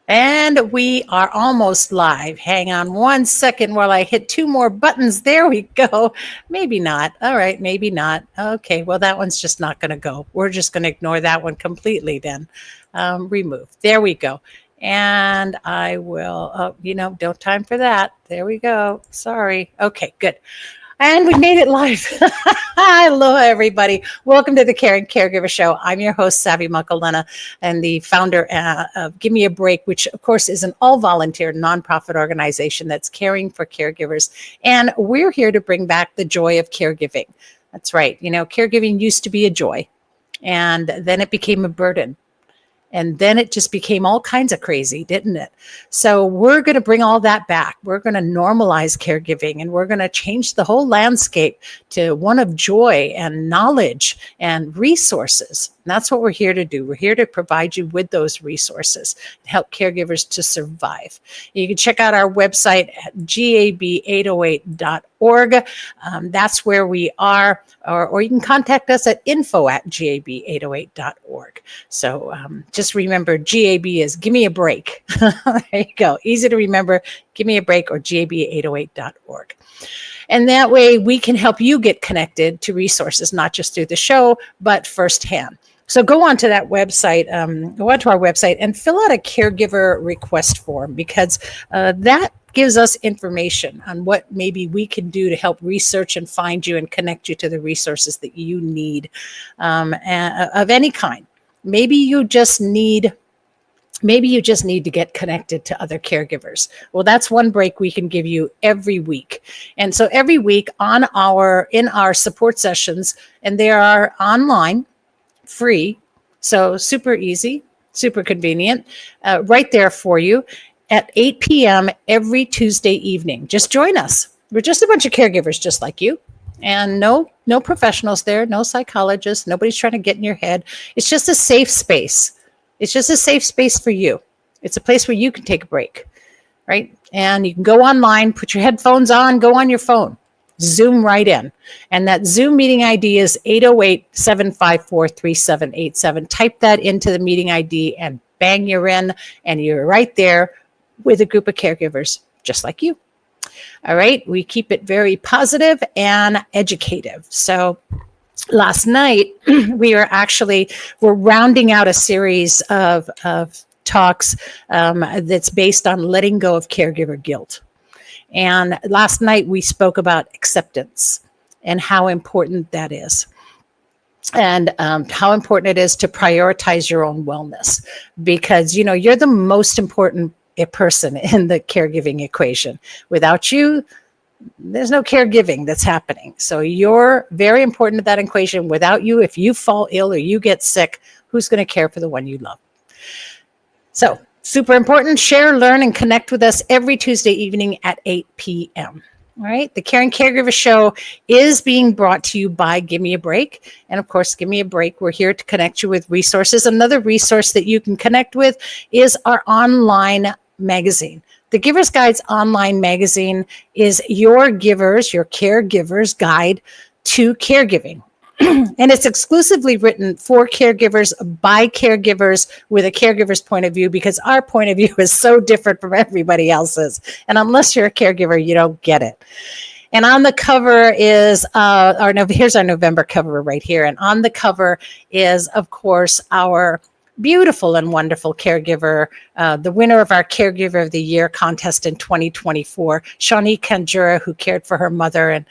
And we are almost live. Hang on one second while I hit two more buttons. There we go. Maybe not. All right, maybe not. Okay, well, that one's just not going to go. We're just going to ignore that one completely then. Remove. There we go. And I will, don't time for that. There we go. Sorry. Okay, good. And we made it live. Hello, everybody. Welcome to the Caring Caregiver Show. I'm your host, Savy and the founder of Gimme a Break, which, of course, is an all-volunteer nonprofit organization that's caring for caregivers. And we're here to bring back the joy of caregiving. That's right. Caregiving used to be a joy, and then it became a burden. And then it just became all kinds of crazy, didn't it? So we're going to bring all that back. We're going to normalize caregiving, and we're going to change the whole landscape to one of joy and knowledge and resources. And that's what we're here to do. We're here to provide you with those resources and help caregivers to survive. You can check out our website at gab808.org. That's where we are. Or you can contact us at info@gab808.org. So just remember, GAB is Gimme a Break. There you go. Easy to remember, Gimme a Break or gab808.org. And that way we can help you get connected to resources, not just through the show, but firsthand. So go onto that website, go onto our website and fill out a caregiver request form, because that gives us information on what maybe we can do to help research and find you and connect you to the resources that you need of any kind. Maybe you just need to get connected to other caregivers. Well, that's one break we can give you every week. And so every week in our support sessions, and they are online, free, so super easy, super convenient, right there for you at 8 p.m. every Tuesday evening. Just join us. We're just a bunch of caregivers just like you. And no professionals there, no psychologists, nobody's trying to get in your head. It's just a safe space. It's just a safe space for you. It's a place where you can take a break, right? And you can go online, put your headphones on, go on your phone, Zoom right in. And that Zoom meeting ID is 808-754-3787. Type that into the meeting ID and bang, you're in, and you're right there with a group of caregivers just like you. All right. We keep it very positive and educative. So last night, we're rounding out a series of talks that's based on letting go of caregiver guilt. And last night, we spoke about acceptance and how important that is. And how important it is to prioritize your own wellness, because, you're the most important person in the caregiving equation. Without you, there's no caregiving that's happening. So you're very important to that equation. Without you, if you fall ill or you get sick, who's going to care for the one you love? So super important. Share, learn, and connect with us every Tuesday evening at 8 p.m. All right. The Caring Caregiver Show is being brought to you by Gimme a Break. And of course, Gimme a Break, we're here to connect you with resources. Another resource that you can connect with is our online magazine. The Giver's Guide's online magazine is your caregiver's guide to caregiving. And it's exclusively written for caregivers, by caregivers, with a caregiver's point of view, because our point of view is so different from everybody else's. And unless you're a caregiver, you don't get it. And on the cover is, here's our November cover right here. And on the cover is, of course, our beautiful and wonderful caregiver, the winner of our Caregiver of the Year contest in 2024, Shawnee Kanjura, who cared for her mother and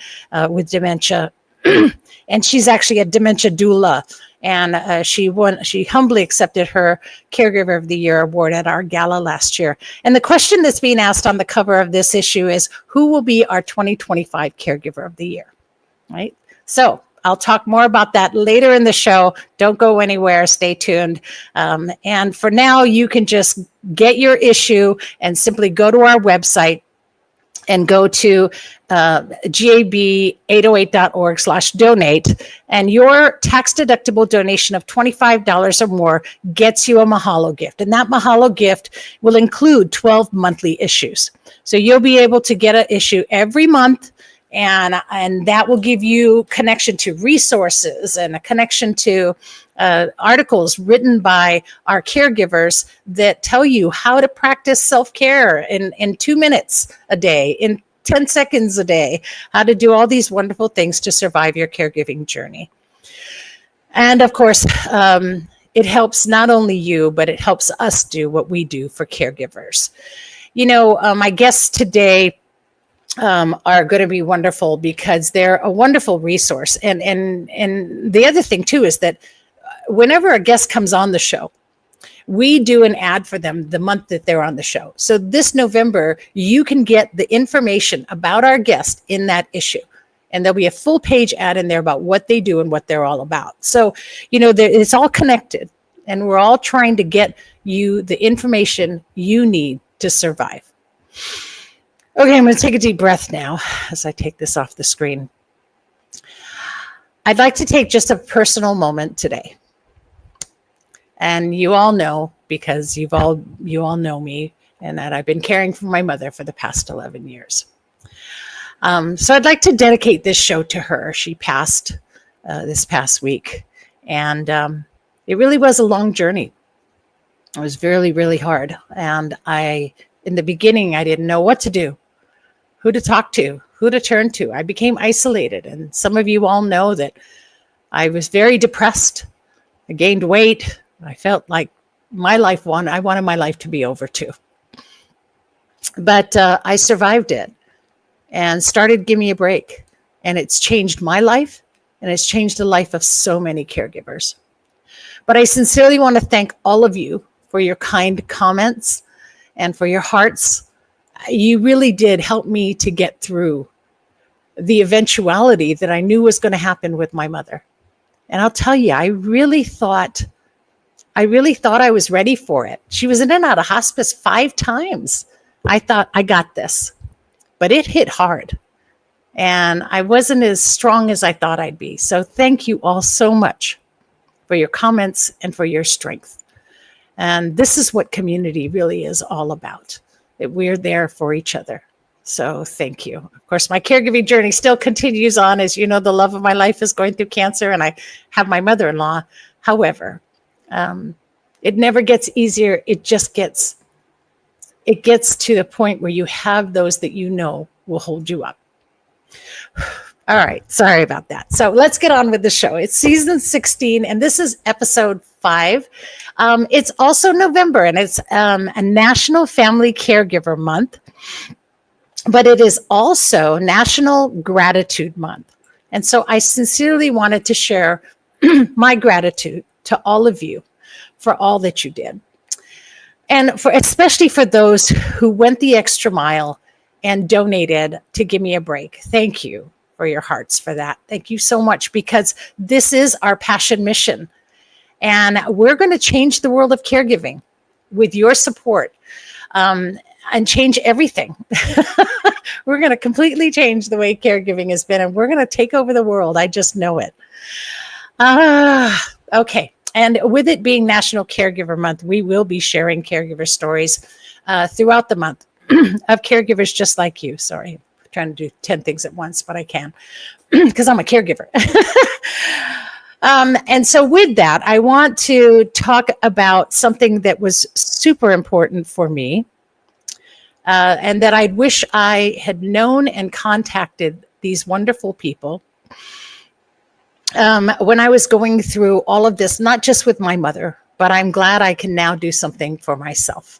with dementia. And she's actually a dementia doula. And she humbly accepted her Caregiver of the Year award at our gala last year. And the question that's being asked on the cover of this issue is, who will be our 2025 Caregiver of the Year? Right? So I'll talk more about that later in the show. Don't go anywhere. Stay tuned. And for now, you can just get your issue and simply go to our website and go to gab808.org/donate. And your tax-deductible donation of $25 or more gets you a Mahalo gift. And that Mahalo gift will include 12 monthly issues. So you'll be able to get an issue every month And that will give you connection to resources and a connection to articles written by our caregivers that tell you how to practice self-care in 2 minutes a day, in 10 seconds a day, how to do all these wonderful things to survive your caregiving journey. And of course, it helps not only you, but it helps us do what we do for caregivers. My guests today are going to be wonderful because they're a wonderful resource. And the other thing too is that whenever a guest comes on the show, we do an ad for them the month that they're on the show. So this November, you can get the information about our guest in that issue. And there'll be a full page ad in there about what they do and what they're all about. So, it's all connected, and we're all trying to get you the information you need to survive. Okay, I'm going to take a deep breath now as I take this off the screen. I'd like to take just a personal moment today. And you all know, because you all know me, and that I've been caring for my mother for the past 11 years. So I'd like to dedicate this show to her. She passed this past week, and it really was a long journey. It was really, really hard. And in the beginning, I didn't know what to do, who to talk to, who to turn to. I became isolated. And some of you all know that I was very depressed. I gained weight. I felt like I wanted my life to be over too. But I survived it and started Gimme a Break. And it's changed my life, and it's changed the life of so many caregivers. But I sincerely want to thank all of you for your kind comments and for your hearts. You really did help me to get through the eventuality that I knew was going to happen with my mother. And I'll tell you, I really thought I was ready for it. She was in and out of hospice 5 times. I thought, I got this. But it hit hard. And I wasn't as strong as I thought I'd be. So thank you all so much for your comments and for your strength. And this is what community really is all about, that we're there for each other. So thank you. Of course, my caregiving journey still continues on. As you know, the love of my life is going through cancer, and I have my mother-in-law. However, it never gets easier. It gets to the point where you have those that you know will hold you up. All right. Sorry about that. So let's get on with the show. It's season 16, and this is episode 5. It's also November, and it's a National Family Caregiver Month, but it is also National Gratitude Month. And so I sincerely wanted to share my gratitude to all of you for all that you did. And especially for those who went the extra mile and donated to Gimme a Break. Thank you for your hearts for that. Thank you so much, because this is our passion mission. And we're going to change the world of caregiving with your support and change everything. We're going to completely change the way caregiving has been, and we're going to take over the world. I just know it. Okay. And with it being National Caregiver Month, we will be sharing caregiver stories throughout the month of caregivers just like you. Sorry, I'm trying to do 10 things at once, but I can because I'm a caregiver. And so with that, I want to talk about something that was super important for me and that I wish I had known and contacted these wonderful people when I was going through all of this, not just with my mother, but I'm glad I can now do something for myself.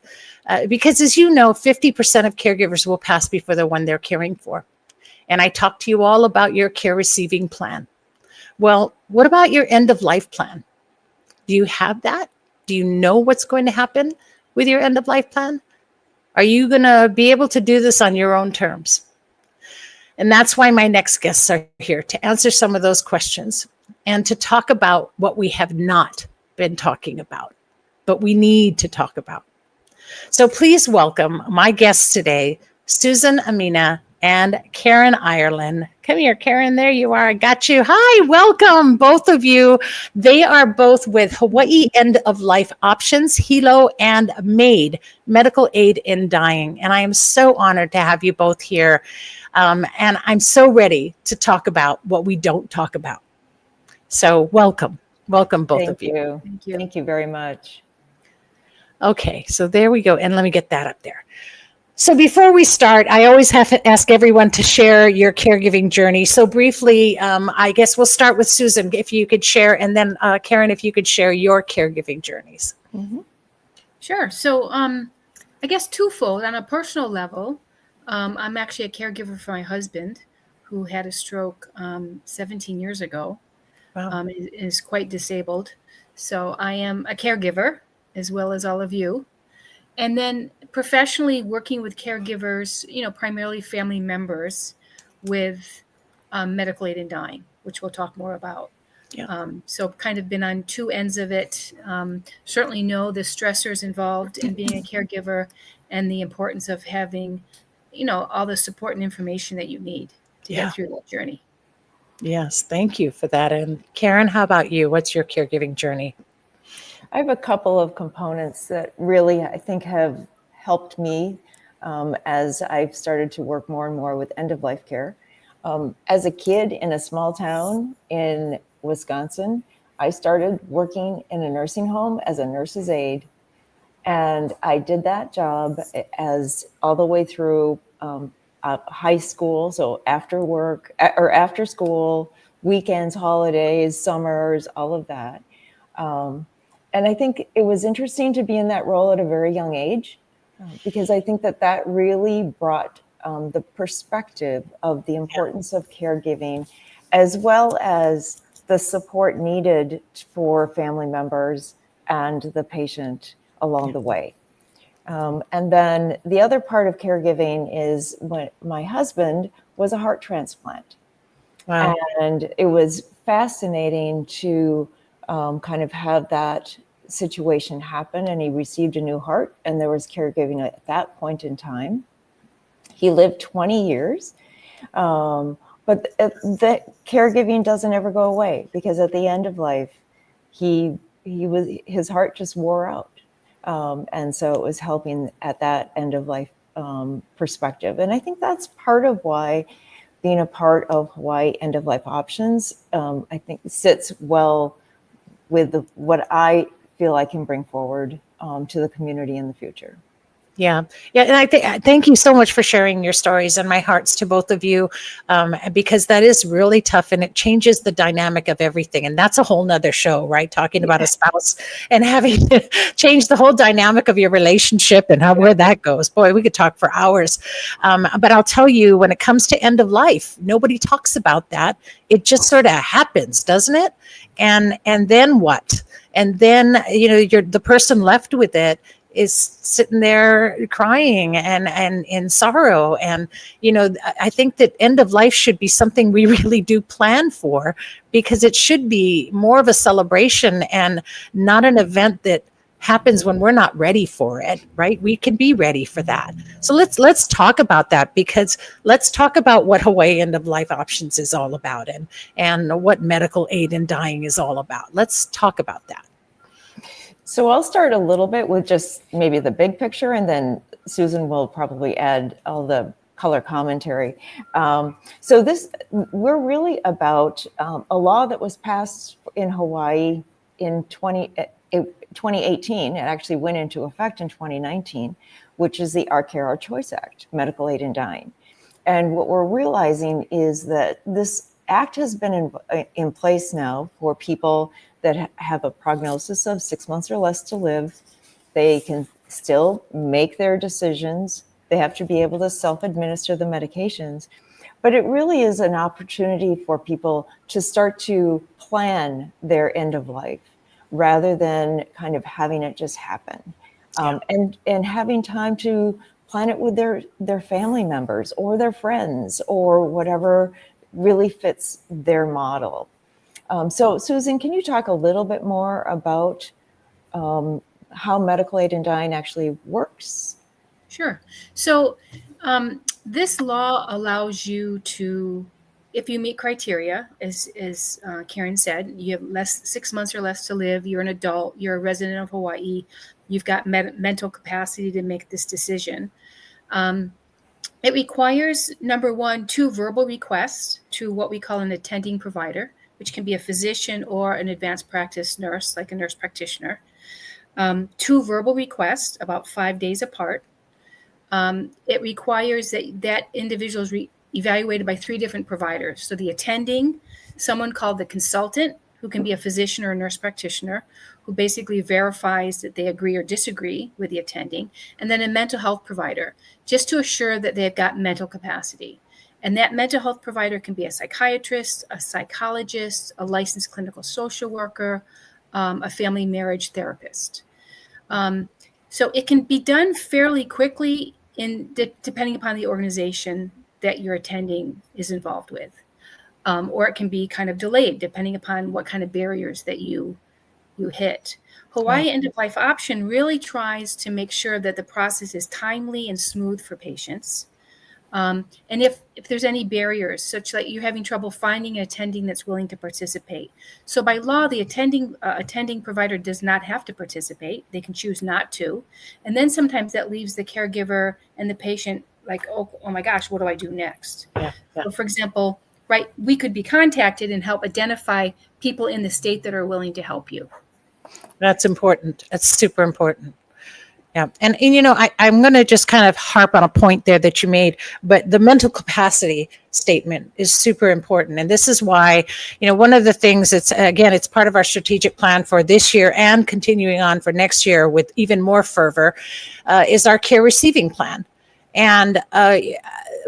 Because as you know, 50% of caregivers will pass before the one they're caring for. And I talked to you all about your care receiving plan. Well, what about your end of life plan? Do you have that? Do you know what's going to happen with your end of life plan? Are you going to be able to do this on your own terms? And that's why my next guests are here, to answer some of those questions and to talk about what we have not been talking about, but we need to talk about. So please welcome my guests today, Susan, Amina, and Caryn Ireland. Come here, Caryn. There you are. I got you. Hi, welcome, both of you. They are both with Hawaii End of Life Options, HELO, and MAID, Medical Aid in Dying. And I am so honored to have you both here. And I'm so ready to talk about what we don't talk about. So welcome. Welcome, both of you. Thank you. Thank you very much. Okay, so there we go. And let me get that up there. So before we start, I always have to ask everyone to share your caregiving journey. So briefly, I guess we'll start with Susan, if you could share, and then Caryn, if you could share your caregiving journeys. Mm-hmm. Sure. So I guess twofold. On a personal level, I'm actually a caregiver for my husband, who had a stroke 17 years ago. Wow. Is quite disabled. So I am a caregiver, as well as all of you. And then professionally working with caregivers, primarily family members with medical aid in dying, which we'll talk more about. Yeah. So kind of been on two ends of it. Certainly know the stressors involved in being a caregiver and the importance of having, all the support and information that you need to get through that journey. Yes, thank you for that. And Caryn, how about you? What's your caregiving journey? I have a couple of components that really, I think, have helped me as I've started to work more and more with end-of-life care. As a kid in a small town in Wisconsin, I started working in a nursing home as a nurse's aide. And I did that job as all the way through high school, so after work or after school, weekends, holidays, summers, all of that. And I think it was interesting to be in that role at a very young age, because I think that really brought the perspective of the importance of caregiving, as well as the support needed for family members and the patient along the way. And then the other part of caregiving is when my husband was a heart transplant. Wow. And it was fascinating to kind of have that situation happen, and he received a new heart, and there was caregiving at that point in time. He lived 20 years, but the caregiving doesn't ever go away, because at the end of life, his heart just wore out. And so it was helping at that end of life perspective. And I think that's part of why being a part of Hawaii End of Life Options, I think sits well with what I feel I can bring forward to the community in the future. Yeah. And I thank you so much for sharing your stories, and my hearts to both of you, because that is really tough, and it changes the dynamic of everything. And that's a whole nother show, right? Talking about a spouse and having to change the whole dynamic of your relationship and where that goes. Boy, we could talk for hours. But I'll tell you, when it comes to end of life, nobody talks about that. It just sort of happens, doesn't it? And then what? And then, you're the person left with it is sitting there crying and in sorrow. And, I think that end of life should be something we really do plan for, because it should be more of a celebration and not an event that happens when we're not ready for it, right? We can be ready for that. So let's talk about that, because let's talk about what Hawaii End of Life Options is all about, and what medical aid in dying is all about. Let's talk about that. So I'll start a little bit with just maybe the big picture, and then Susan will probably add all the color commentary. So we're really about a law that was passed in Hawaii in 2018. It actually went into effect in 2019, which is the Our Care, Our Choice Act, Medical Aid in Dying. And what we're realizing is that this act has been in place now for people that have a prognosis of 6 months or less to live. They can still make their decisions. They have to be able to self-administer the medications. But it really is an opportunity for people to start to plan their end of life, rather than kind of having it just happen. And having time to plan it with their family members or their friends, or whatever really fits their model. So Susan, can you talk a little bit more about how medical aid in dying actually works? Sure. So This law allows you to, if you meet criteria, as Caryn said, you have 6 months or less to live, you're an adult, you're a resident of Hawaii, you've got mental capacity to make this decision. It requires, number one, 2 verbal requests to what we call an attending provider, which can be a physician or an advanced practice nurse, like a nurse practitioner. 2 verbal requests about 5 days apart. It requires that individual is evaluated by 3 different providers. So the attending, someone called the consultant, who can be a physician or a nurse practitioner, who basically verifies that they agree or disagree with the attending, and then a mental health provider, just to assure that they've got mental capacity. And that mental health provider can be a psychiatrist, a psychologist, a licensed clinical social worker, a family marriage therapist. So it can be done fairly quickly depending upon the organization that you're attending is involved with. Or it can be kind of delayed depending upon what kind of barriers that you hit. Hawaii End of Life Option really tries to make sure that the process is timely and smooth for patients. And if there's any barriers, such that you're having trouble finding an attending that's willing to participate. So by law, the attending provider does not have to participate. They can choose not to. And then sometimes that leaves the caregiver and the patient like, oh my gosh, what do I do next? Yeah. So for example, right, we could be contacted and help identify people in the state that are willing to help you. That's important. That's super important. Yeah. And I'm going to just kind of harp on a point there that you made, but the mental capacity statement is super important. And this is why, one of the things it's part of our strategic plan for this year and continuing on for next year with even more fervor, is our care receiving plan. And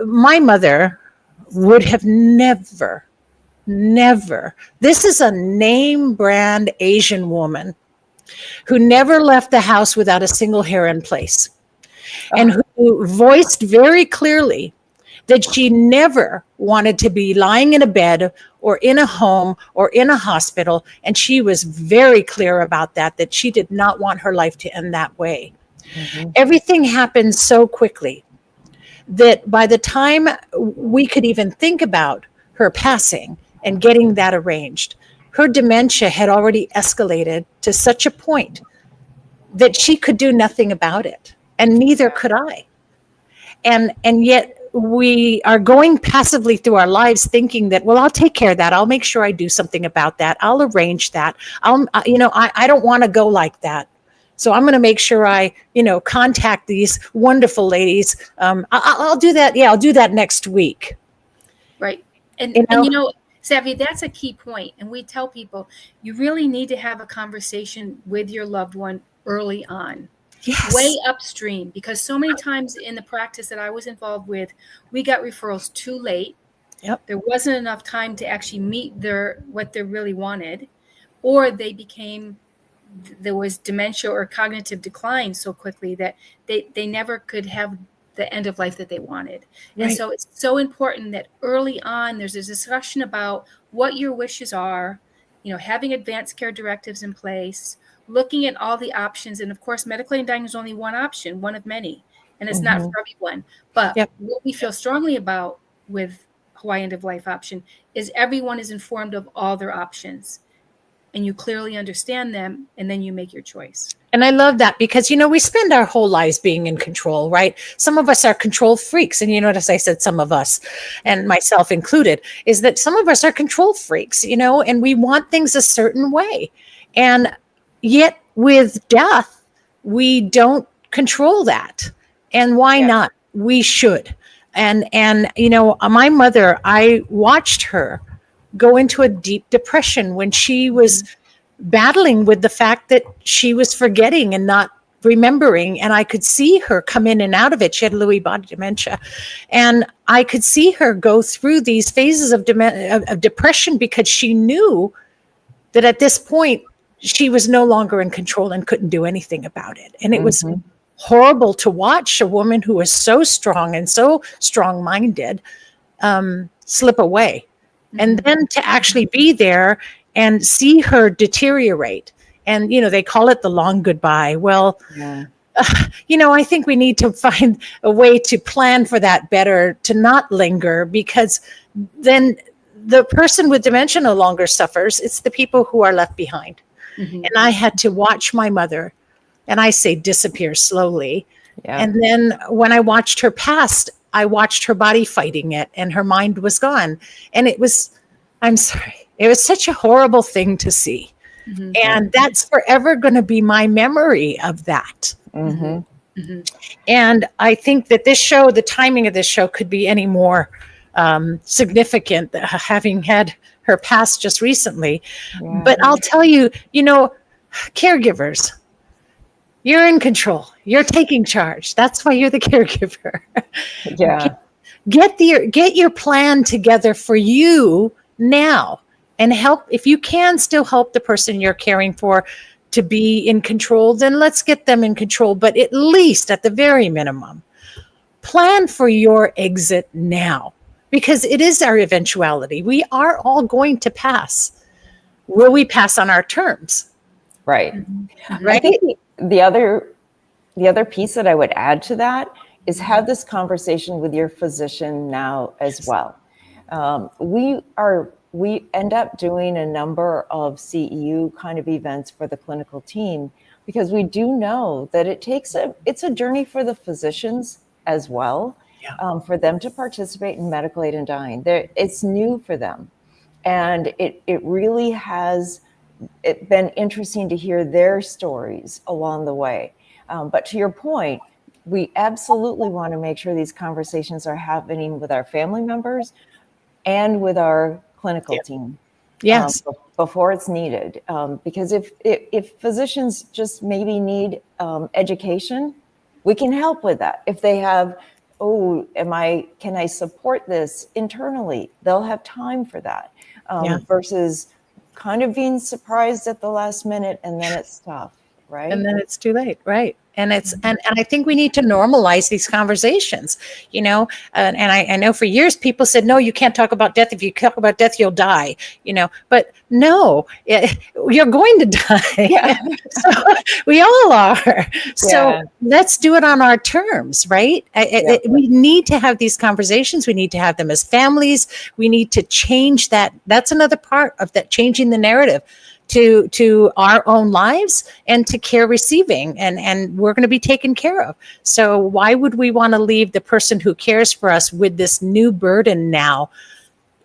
my mother would have never, this is a name brand Asian woman who never left the house without a single hair in place, and who voiced very clearly that she never wanted to be lying in a bed or in a home or in a hospital. And she was very clear about that she did not want her life to end that way. Mm-hmm. Everything happened so quickly that by the time we could even think about her passing and getting that arranged, her dementia had already escalated to such a point that she could do nothing about it, and neither could I. And yet we are going passively through our lives thinking that, well, I'll take care of that. I'll make sure I do something about that. I'll arrange that. I don't want to go like that. So I'm going to make sure I, contact these wonderful ladies. I'll do that. Yeah, I'll do that next week. Right. And Savy, that's a key point. And we tell people, you really need to have a conversation with your loved one early on. Yes. Way upstream, because so many times in the practice that I was involved with, we got referrals too late. Yep. There wasn't enough time to actually meet what they really wanted, or there was dementia or cognitive decline so quickly that they never could have the end of life that they wanted. Right. And so it's so important that early on there's a discussion about what your wishes are, having advanced care directives in place, looking at all the options. And of course, medical aid is only one option, one of many, and it's not for everyone. But what we feel strongly about with Hawaii End of Life Option is everyone is informed of all their options, and you clearly understand them, and then you make your choice. And I love that because, we spend our whole lives being in control, right? Some of us are control freaks. And as I said, some of us, and myself included, is that some of us are control freaks, and we want things a certain way. And yet with death, we don't control that. And why not? We should. And my mother, I watched her go into a deep depression when she was battling with the fact that she was forgetting and not remembering. And I could see her come in and out of it. She had Lewy body dementia. And I could see her go through these phases of depression because she knew that at this point, she was no longer in control and couldn't do anything about it. And it was horrible to watch a woman who was so strong and so strong-minded slip away. And then to actually be there and see her deteriorate. And, they call it the long goodbye. Well, I think we need to find a way to plan for that better, to not linger, because then the person with dementia no longer suffers. It's the people who are left behind. Mhm. And I had to watch my mother, and I say disappear slowly. Yeah. And then when I watched her pass, I watched her body fighting it, and her mind was gone. And I'm sorry, it was such a horrible thing to see. Mhm. And that's forever going to be my memory of that. Mhm. Mhm. And I think that this show, the timing of this show, could be any more significant, having had her pass just recently. Yeah. But I'll tell you, caregivers, you're in control. You're taking charge. That's why you're the caregiver. Yeah. Get your plan together for you now, and help, if you can still help the person you're caring for to be in control, then let's get them in control. But at least, at the very minimum, plan for your exit now, because it is our eventuality. We are all going to pass. Will we pass on our terms? Right. I Right? think the other piece that I would add to that is have this conversation with your physician now as well. We end up doing a number of CEU kind of events for the clinical team, because we do know that it's a journey for the physicians as well, for them to participate in medical aid and dying. It's new for them, and it really has been interesting to hear their stories along the way. But to your point, we absolutely want to make sure these conversations are happening with our family members and with our clinical team. Yes. Before it's needed. Because if physicians just maybe need education, we can help with that. If they have, can I support this internally? They'll have time for that. Versus kind of being surprised at the last minute, and then it's tough, right? And then it's too late, right? And and I think we need to normalize these conversations, and I know for years people said, no, you can't talk about death. If you talk about death, you'll die, but no, you're going to die. Yeah. So we all are. So let's do it on our terms, right? We need to have these conversations. We need to have them as families. We need to change that. That's another part of that, changing the narrative to our own lives and to care receiving, and we're going to be taken care of. So why would we want to leave the person who cares for us with this new burden now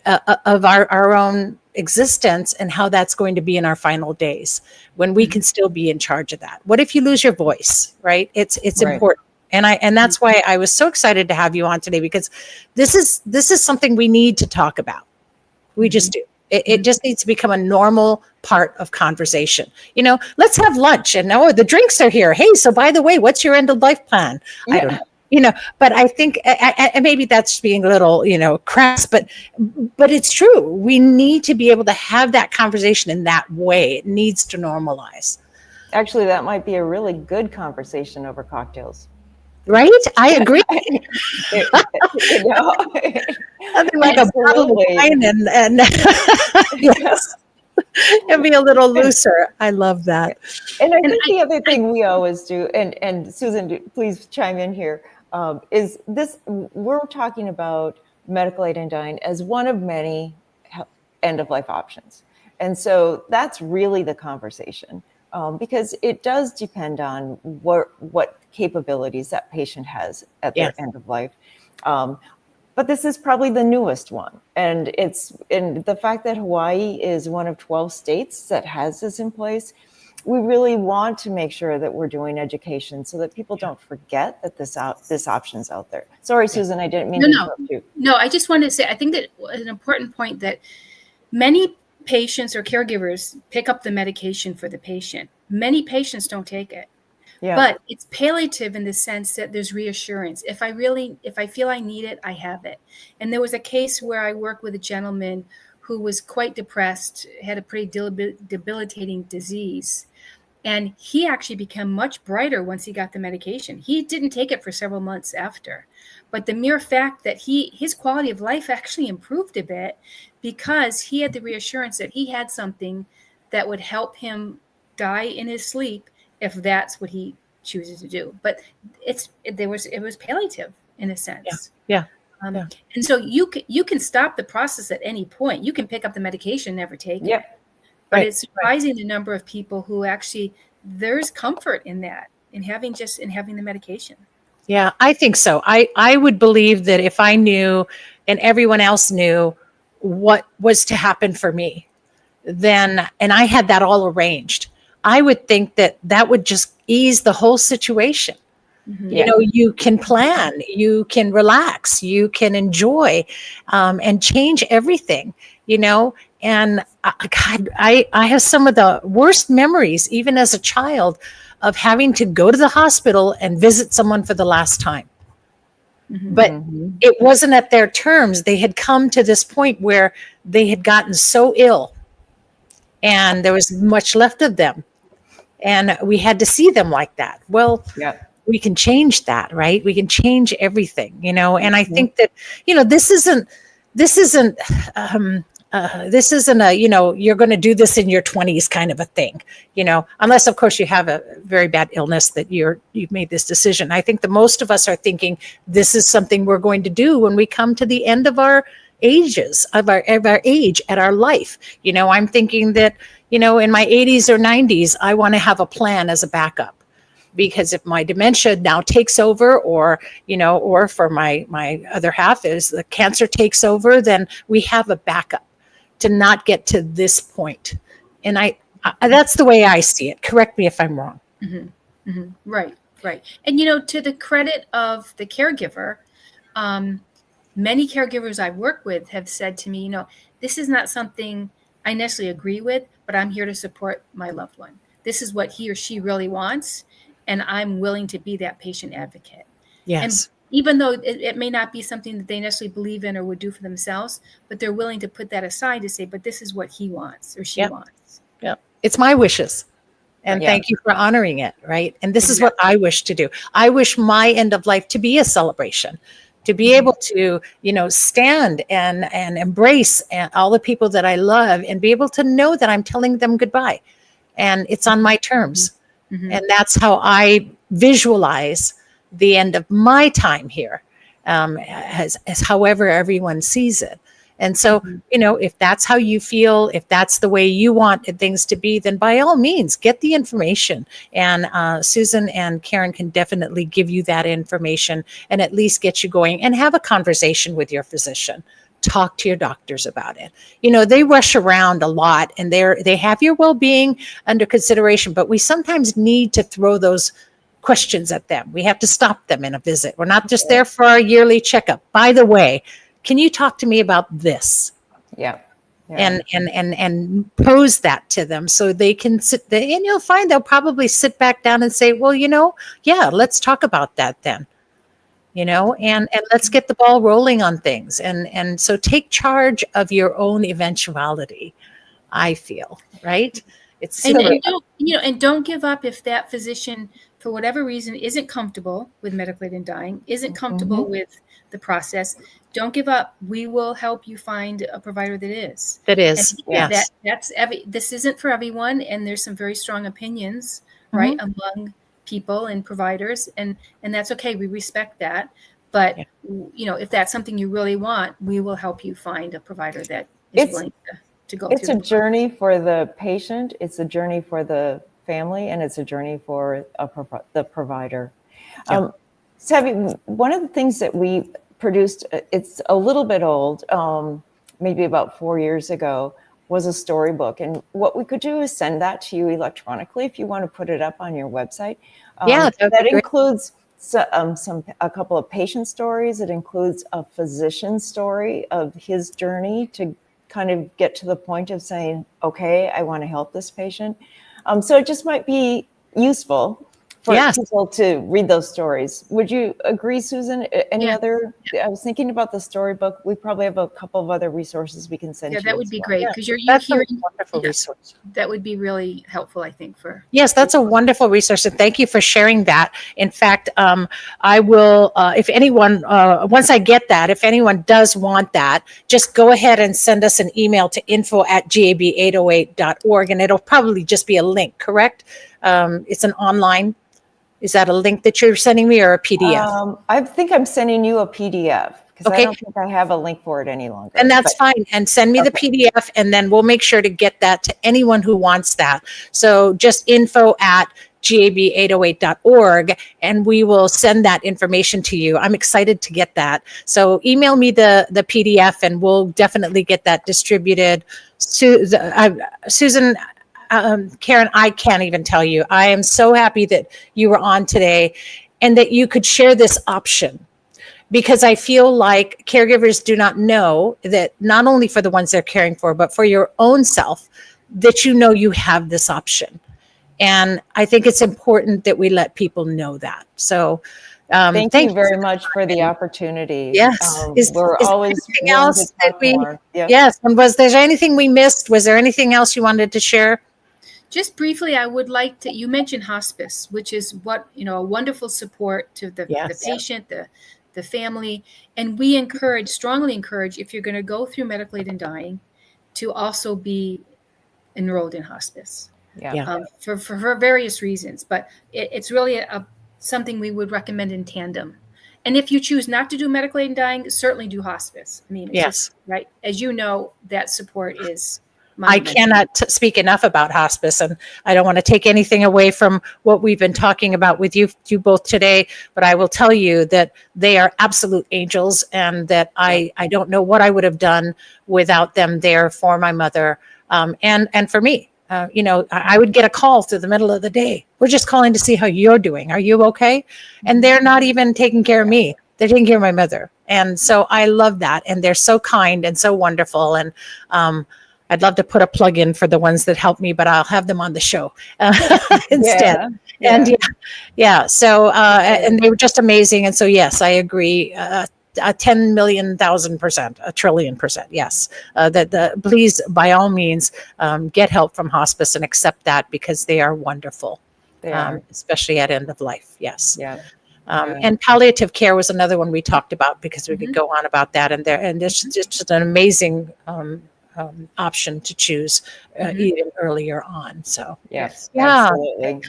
of our own existence, and how that's going to be in our final days, when we can still be in charge of that? What if you lose your voice, right? It's Right. important. And that's why I was so excited to have you on today, because this is something we need to talk about. We just do. It just needs to become a normal part of conversation. Let's have lunch, and the drinks are here. Hey, so by the way, what's your end of life plan? I don't know. But I think, and maybe that's being a little, crass, but it's true. We need to be able to have that conversation in that way. It needs to normalize. Actually, that might be a really good conversation over cocktails. Right? I agree. Something like a bottle of wine and yes. And be a little looser. I love that. And I think the other thing we always do, and Susan, please chime in here, is this: we're talking about medical aid and dying as one of many end-of-life options. And so that's really the conversation, because it does depend on what capabilities that patient has at their end of life. But this is probably the newest one. And the fact that Hawaii is one of 12 states that has this in place, we really want to make sure that we're doing education so that people don't forget that this option's out there. Sorry, Susan, I didn't mean to interrupt you. No, I just wanted to say, I think that an important point, that many patients or caregivers pick up the medication for the patient. Many patients don't take it. Yeah. But it's palliative in the sense that there's reassurance. If I feel I need it, I have it. And there was a case where I worked with a gentleman who was quite depressed, had a pretty debilitating disease. And he actually became much brighter once he got the medication. He didn't take it for several months after. But the mere fact that his quality of life actually improved a bit, because he had the reassurance that he had something that would help him die in his sleep, if that's what he chooses to do. But it was palliative in a sense. Yeah. And so you can stop the process at any point. You can pick up the medication, never take it. But Right. it's surprising the number of people who actually, there's comfort in that, in having the medication. Yeah, I think so. I would believe that if I knew and everyone else knew what was to happen for me, then, and I had that all arranged, I would think that that would just ease the whole situation. You know, you can plan, you can relax, you can enjoy, and change everything, you know. And God, I have some of the worst memories, even as a child, of having to go to the hospital and visit someone for the last time. But it wasn't at their terms. They had come to this point where they had gotten so ill and there was much left of them. And we had to see them like that. Well, we can change that, right? We can change everything, you know. And I think that, you know, this isn't a, you know, you're going to do this in your 20s kind of a thing, you know, unless of course you have a very bad illness that you've made this decision. I think the most of us are thinking this is something we're going to do when we come to the end of our ages, of our age at our life. You know, I'm thinking that, you know, in my 80s or 90s, I want to have a plan as a backup. Because if my dementia now takes over, or, you know, or for my other half is the cancer takes over, then we have a backup to not get to this point. And I that's the way I see it. Correct me if I'm wrong. Right. And, you know, to the credit of the caregiver, many caregivers I work with have said to me, you know, this is not something I necessarily agree with, but I'm here to support my loved one. This is what he or she really wants. And I'm willing to be that patient advocate. Yes. And even though it may not be something that they necessarily believe in or would do for themselves, but they're willing to put that aside to say, but this is what he wants or she wants. Yeah. It's my wishes. And thank you for honoring it. Right. And this is what I wish to do. I wish my end of life to be a celebration, to be able to, you know, stand and embrace all the people that I love and be able to know that I'm telling them goodbye. And it's on my terms. And that's how I visualize the end of my time here, as however everyone sees it. And so, you know, if that's how you feel, if that's the way you want things to be, then by all means, get the information. And Susan and Caryn can definitely give you that information and at least get you going and have a conversation with your physician. Talk to your doctors about it. You know, they rush around a lot and they have your well-being under consideration, but we sometimes need to throw those questions at them. We have to stop them in a visit. We're not just there for our yearly checkup. By the way, can you talk to me about this? And pose that to them so they can sit there, and you'll find they'll probably sit back down and say, well, you know, let's talk about that then. You know, and let's get the ball rolling on things. And so take charge of your own eventuality, I feel, right? It's and don't give up if that physician, for whatever reason, isn't comfortable with medical aid in dying, isn't comfortable with the process. Don't give up. We will help you find a provider that is. This isn't for everyone, and there's some very strong opinions, right, among people and providers, and that's okay. We respect that. But you know, if that's something you really want, we will help you find a provider that is willing to go through. It's a journey for the patient, it's a journey for the family, and it's a journey for the provider. Savy, one of the things that we produced, it's a little bit old, maybe about 4 years ago, was a storybook. And what we could do is send that to you electronically if you want to put it up on your website. That includes a couple of patient stories. It includes a physician story of his journey to kind of get to the point of saying, okay, I want to help this patient. So it just might be useful for people to read those stories. Would you agree, Susan? Any other? I was thinking about the storybook. We probably have a couple of other resources we can send you. Yeah, that would be great, because you're that's hearing a wonderful resource. That would be really helpful, I think. Yes, that's a wonderful resource, and thank you for sharing that. In fact, I will, if anyone, once I get that, if anyone does want that, just go ahead and send us an email to info@gab808.org, and it'll probably just be a link, correct? It's an online Is that a link that you're sending me or a PDF? I think I'm sending you a PDF because Okay. I don't think I have a link for it any longer. And that's fine. And send me the Okay. PDF, and then we'll make sure to get that to anyone who wants that. So just info@gab808.org, and we will send that information to you. I'm excited to get that. So email me the PDF, and we'll definitely get that distributed. Susan, Caryn, I can't even tell you. I am so happy that you were on today and that you could share this option, because I feel like caregivers do not know that, not only for the ones they're caring for, but for your own self, that you know you have this option. And I think it's important that we let people know that. So thank you very much for the opportunity. Yes. We're always anything willing else to that talk we, more. Yeah. yes. And was there anything we missed? Was there anything else you wanted to share? Just briefly, I would like to, you mentioned hospice, which is what, a wonderful support to the patient, the family. And we strongly encourage, if you're going to go through medical aid in dying, to also be enrolled in hospice. For various reasons. But it's really something we would recommend in tandem. And if you choose not to do medical aid in dying, certainly do hospice. I mean, it's just, right. As you know, that support is I cannot speak enough about hospice, and I don't want to take anything away from what we've been talking about with you both today, but I will tell you that they are absolute angels, and that I don't know what I would have done without them there for my mother, and for me. I would get a call through the middle of the day. We're just calling to see how you're doing. Are you okay? And they're not even taking care of me. They're taking care of my mother. And so I love that. And they're so kind and so wonderful. And I'd love to put a plug in for the ones that help me, but I'll have them on the show instead. And so, and they were just amazing. And so, yes, I agree. 10 million, 1,000%, 1,000,000,000,000%. Yes. Please, by all means, get help from hospice and accept that, because they are wonderful, especially at end of life. Yes. And palliative care was another one we talked about, because we could go on about that. And there's just an amazing option to choose even earlier on. So yes, absolutely.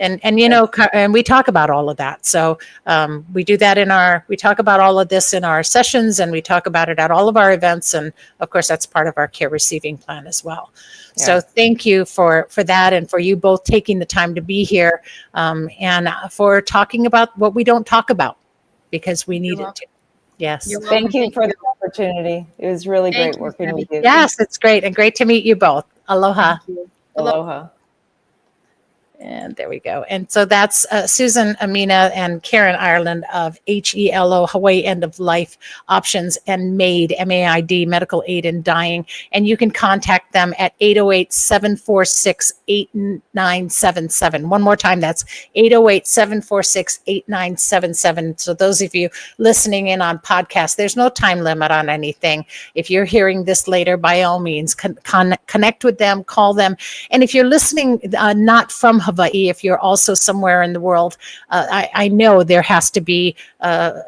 And and we talk about all of that. So we do that we talk about all of this in our sessions, and we talk about it at all of our events. And of course, that's part of our care receiving plan as well. So thank you for that, and for you both taking the time to be here, and for talking about what we don't talk about, because we need it to. Yes. Thank you for the opportunity. It was really great working with you. Yes, it's great. And great to meet you both. Aloha. Aloha. And there we go. And so that's Susan, Amina, and Caryn Ireland of HELO, Hawaii End of Life Options, and MAID, MAID, Medical Aid in Dying. And you can contact them at 808-746-8977. One more time, that's 808-746-8977. So those of you listening in on podcast, there's no time limit on anything. If you're hearing this later, by all means, connect with them, call them. And if you're listening not from Hawaii, if you're also somewhere in the world, I know there has to be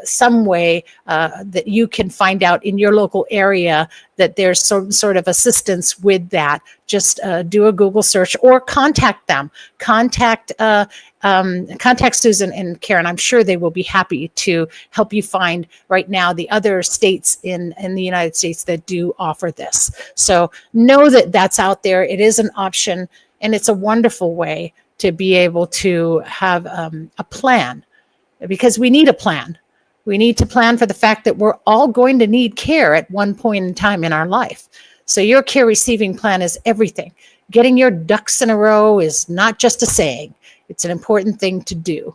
some way that you can find out in your local area that there's some sort of assistance with that. Just do a Google search or contact them. Contact Susan and Caryn. I'm sure they will be happy to help you find right now the other states in the United States that do offer this. So know that that's out there. It is an option, and it's a wonderful way to be able to have a plan, because we need a plan. We need to plan for the fact that we're all going to need care at one point in time in our life. So your care receiving plan is everything. Getting your ducks in a row is not just a saying. It's an important thing to do.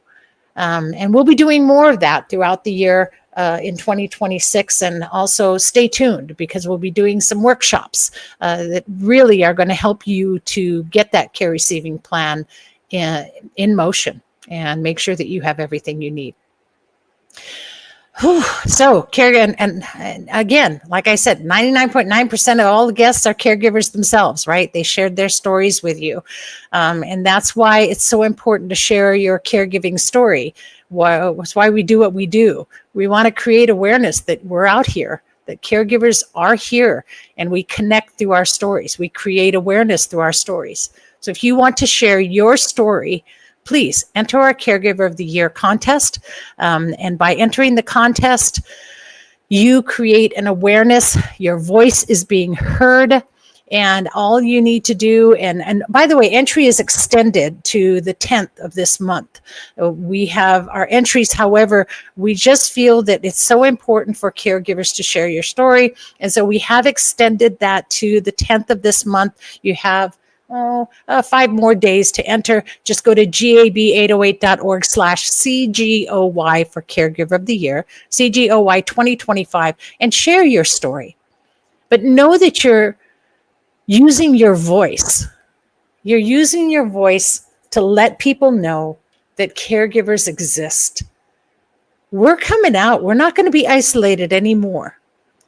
And we'll be doing more of that throughout the year in 2026. And also stay tuned, because we'll be doing some workshops that really are going to help you to get that care receiving plan in motion and make sure that you have everything you need. So Caryn, and again, like I said, 99.9% of all the guests are caregivers themselves, right? They shared their stories with you. And that's why it's so important to share your caregiving story. That's why we do what we do. We want to create awareness that we're out here, that caregivers are here, and we connect through our stories. We create awareness through our stories. So if you want to share your story please enter our Caregiver of the Year contest. And by entering the contest, you create an awareness. Your voice is being heard. And all you need to do, and by the way, entry is extended to the 10th of this month. We have our entries. However, we just feel that it's so important for caregivers to share your story. And so we have extended that to the 10th of this month. You have 5 more days to enter. Just go to gab808.org/CGOY for Caregiver of the Year, CGOY 2025, and share your story. But know that you're using your voice. You're using your voice to let people know that caregivers exist. We're coming out. We're not going to be isolated anymore,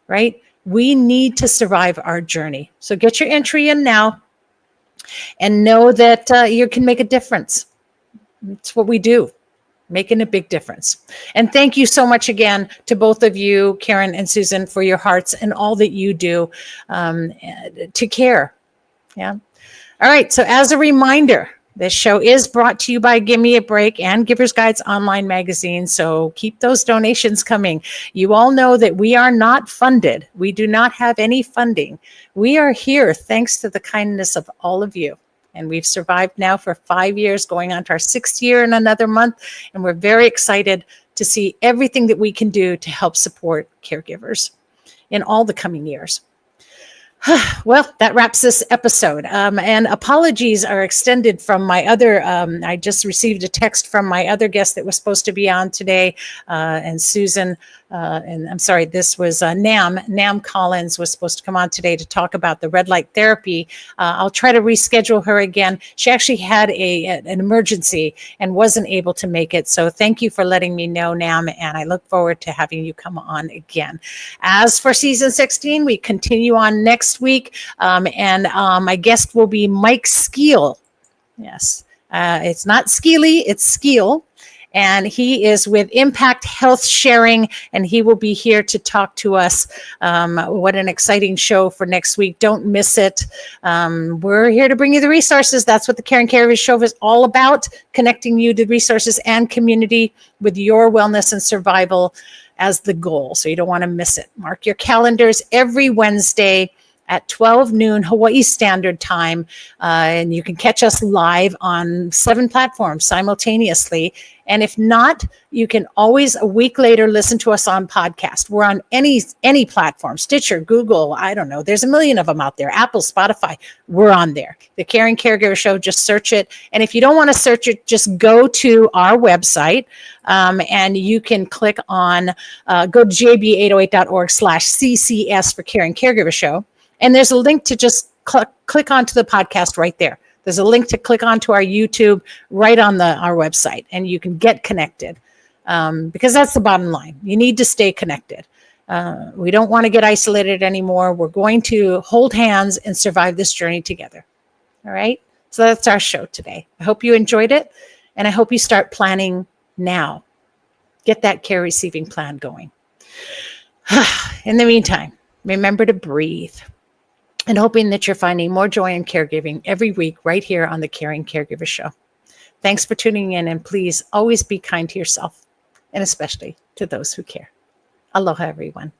right? We need to survive our journey. So get your entry in now and know that you can make a difference. It's what we do, making a big difference. And thank you so much again to both of you, Caryn and Susan, for your hearts and all that you do to care. Yeah. All right. So as a reminder, this show is brought to you by Gimme a Break and Giver's Guides online magazine. So keep those donations coming. You all know that we are not funded. We do not have any funding. We are here thanks to the kindness of all of you. And we've survived now for 5 years, going on to our 6th year in another month. And we're very excited to see everything that we can do to help support caregivers in all the coming years. Well, that wraps this episode. And apologies are extended from my other, I just received a text from my other guest that was supposed to be on today, and Susan, and I'm sorry, this was Nam Collins was supposed to come on today to talk about the red light therapy. I'll try to reschedule her again. She actually had an emergency and wasn't able to make it. So thank you for letting me know, Nam, and I look forward to having you come on again. As for season 16, we continue on next week, and my guest will be Mike Skeel. Yes, it's not Skeely, it's Skeel. And he is with Impact Health Sharing, and he will be here to talk to us. What an exciting show for next week. Don't miss it. We're here to bring you the resources. That's what the Caring Caregiver Show is all about, connecting you to resources and community with your wellness and survival as the goal. So you don't want to miss it. Mark your calendars every Wednesday at 12 noon Hawaii Standard Time. And you can catch us live on 7 platforms simultaneously. And if not, you can always a week later listen to us on podcast. We're on any platform, Stitcher, Google, I don't know. There's a million of them out there. Apple, Spotify, we're on there. The Caring Caregiver Show, just search it. And if you don't want to search it, just go to our website and you can click on, go to gab808.org/CCS for Caring Caregiver Show. And there's a link to just click onto the podcast right there. There's a link to click onto our YouTube right on our website, and you can get connected because that's the bottom line. You need to stay connected. We don't want to get isolated anymore. We're going to hold hands and survive this journey together. All right. So that's our show today. I hope you enjoyed it, and I hope you start planning now. Get that care receiving plan going. In the meantime, remember to breathe. And hoping that you're finding more joy in caregiving every week right here on the Caring Caregiver Show. Thanks for tuning in, and please always be kind to yourself, and especially to those who care. Aloha, everyone.